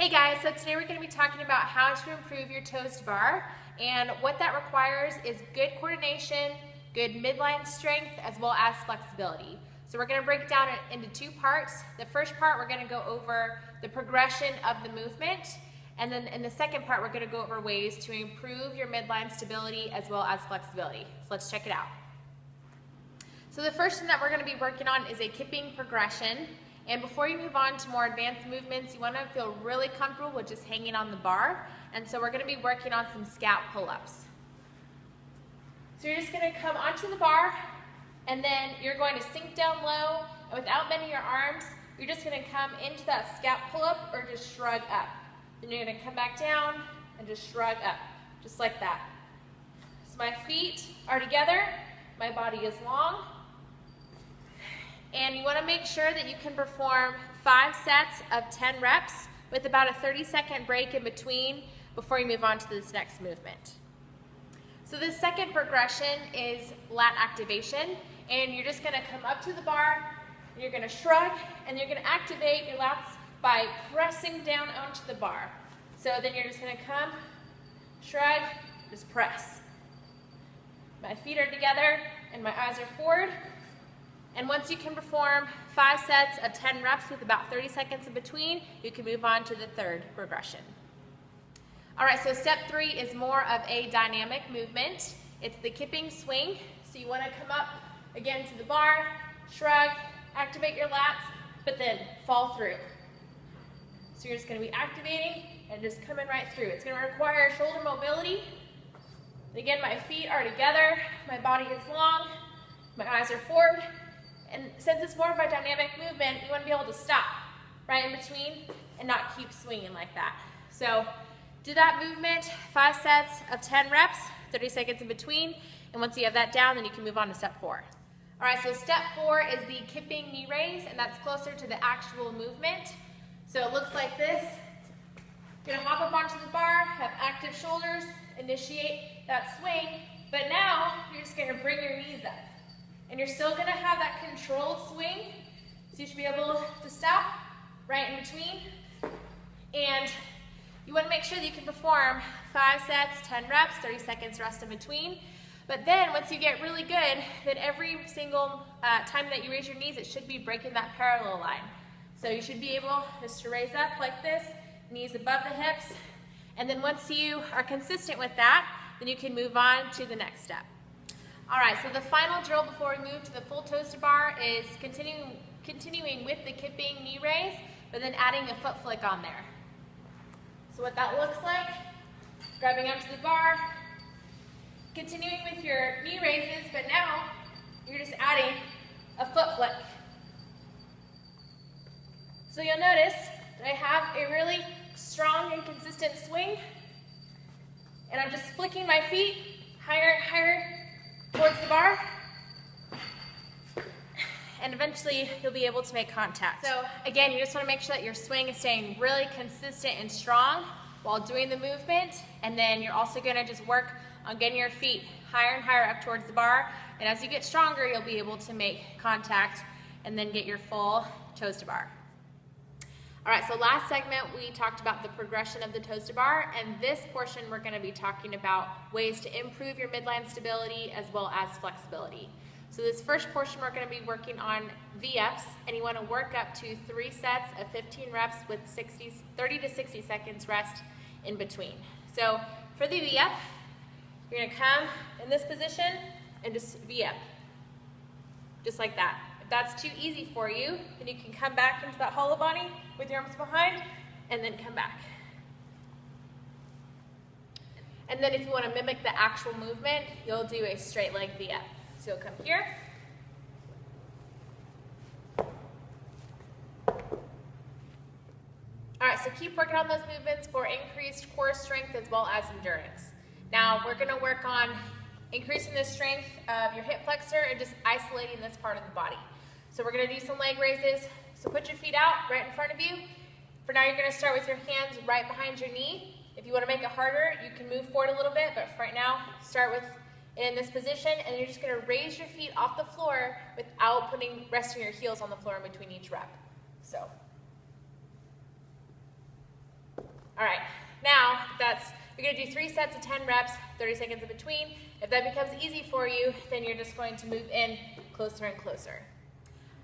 Hey guys, so today we're going to be talking about how to improve your toes to bar, and what that requires is good coordination, good midline strength, as well as flexibility. So we're going to break it down into two parts. The first part we're going to go over the progression of the movement, and then in the second part we're going to go over ways to improve your midline stability as well as flexibility. So let's check it out. So the first thing that we're going to be working on is a kipping progression. And before you move on to more advanced movements, you want to feel really comfortable with just hanging on the bar. And so we're going to be working on some scalp pull-ups. So you're just going to come onto the bar, and then you're going to sink down low, and without bending your arms, you're just going to come into that scalp pull-up or just shrug up. Then you're going to come back down and just shrug up, just like that. So my feet are together, my body is long. And you want to make sure that you can perform 5 sets of 10 reps with about a 30-second break in between before you move on to this next movement. So the second progression is lat activation, and you're just going to come up to the bar, you're going to shrug, and you're going to activate your lats by pressing down onto the bar. So then you're just going to come, shrug, just press. My feet are together and my eyes are forward. And once you can perform 5 sets of 10 reps with about 30 seconds in between, you can move on to the third progression. All right, so step 3 is more of a dynamic movement. It's the kipping swing. So you want to come up again to the bar, shrug, activate your lats, but then fall through. So you're just going to be activating and just coming right through. It's going to require shoulder mobility. And again, my feet are together, my body is long, my eyes are forward. And since it's more of a dynamic movement, you want to be able to stop right in between and not keep swinging like that. So do that movement, 5 sets of 10 reps, 30 seconds in between. And once you have that down, then you can move on to step 4. All right, so step 4 is the kipping knee raise, and that's closer to the actual movement. So it looks like this. You're going to hop up onto the bar, have active shoulders, initiate that swing. But now you're just going to bring your knees up. And you're still going to have that controlled swing, so you should be able to stop right in between. And you want to make sure that you can perform 5 sets, 10 reps, 30 seconds rest in between. But then once you get really good, then every single time that you raise your knees, it should be breaking that parallel line. So you should be able just to raise up like this, knees above the hips. And then once you are consistent with that, then you can move on to the next step. All right, so the final drill before we move to the full toes to bar is continuing with the kipping knee raise, but then adding a foot flick on there. So what that looks like, grabbing onto the bar, continuing with your knee raises, but now you're just adding a foot flick. So you'll notice that I have a really strong and consistent swing, and I'm just flicking my feet higher and higher towards the bar, and eventually you'll be able to make contact. So again, you just want to make sure that your swing is staying really consistent and strong while doing the movement, and then you're also going to just work on getting your feet higher and higher up towards the bar, and as you get stronger, you'll be able to make contact and then get your full toes to bar. All right, so last segment we talked about the progression of the toes to bar, and this portion we're going to be talking about ways to improve your midline stability as well as flexibility. So this first portion we're going to be working on V-ups, and you want to work up to 3 sets of 15 reps with 30 to 60 seconds rest in between. So for the V-up, you're going to come in this position and just V-up, just like that. If that's too easy for you, then you can come back into that hollow body with your arms behind and then come back. And then if you want to mimic the actual movement, you'll do a straight leg V-up. So you'll come here. All right, so keep working on those movements for increased core strength as well as endurance. Now we're going to work on increasing the strength of your hip flexor and just isolating this part of the body. So we're going to do some leg raises. So put your feet out right in front of you. For now, you're going to start with your hands right behind your knee. If you want to make it harder, you can move forward a little bit, but for right now, start with in this position, and you're just going to raise your feet off the floor without resting your heels on the floor in between each rep. So. All right, now you're gonna do 3 sets of 10 reps, 30 seconds in between. If that becomes easy for you, then you're just going to move in closer and closer.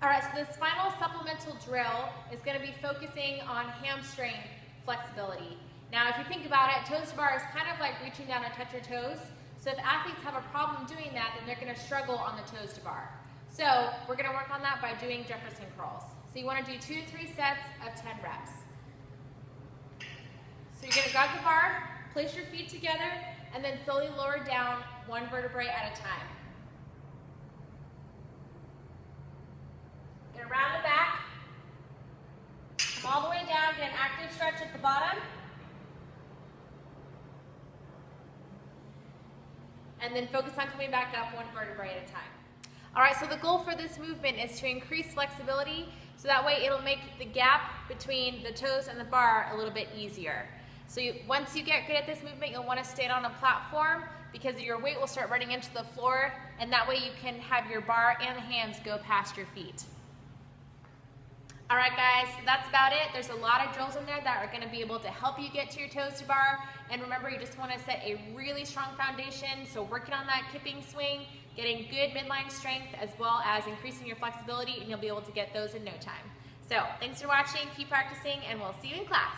All right, so this final supplemental drill is gonna be focusing on hamstring flexibility. Now, if you think about it, toes to bar is kind of like reaching down to touch your toes. So if athletes have a problem doing that, then they're gonna struggle on the toes to bar. So we're gonna work on that by doing Jefferson curls. So you wanna do 2 to 3 sets of 10 reps. So you're gonna grab the bar, place your feet together, and then slowly lower down 1 vertebrae at a time. Get around the back, come all the way down, get an active stretch at the bottom, and then focus on coming back up 1 vertebrae at a time. All right, so the goal for this movement is to increase flexibility, so that way it'll make the gap between the toes and the bar a little bit easier. So once you get good at this movement, you'll want to stand on a platform because your weight will start running into the floor, and that way you can have your bar and the hands go past your feet. All right, guys, so that's about it. There's a lot of drills in there that are going to be able to help you get to your toes to bar. And remember, you just want to set a really strong foundation. So working on that kipping swing, getting good midline strength, as well as increasing your flexibility, and you'll be able to get those in no time. So thanks for watching, keep practicing, and we'll see you in class.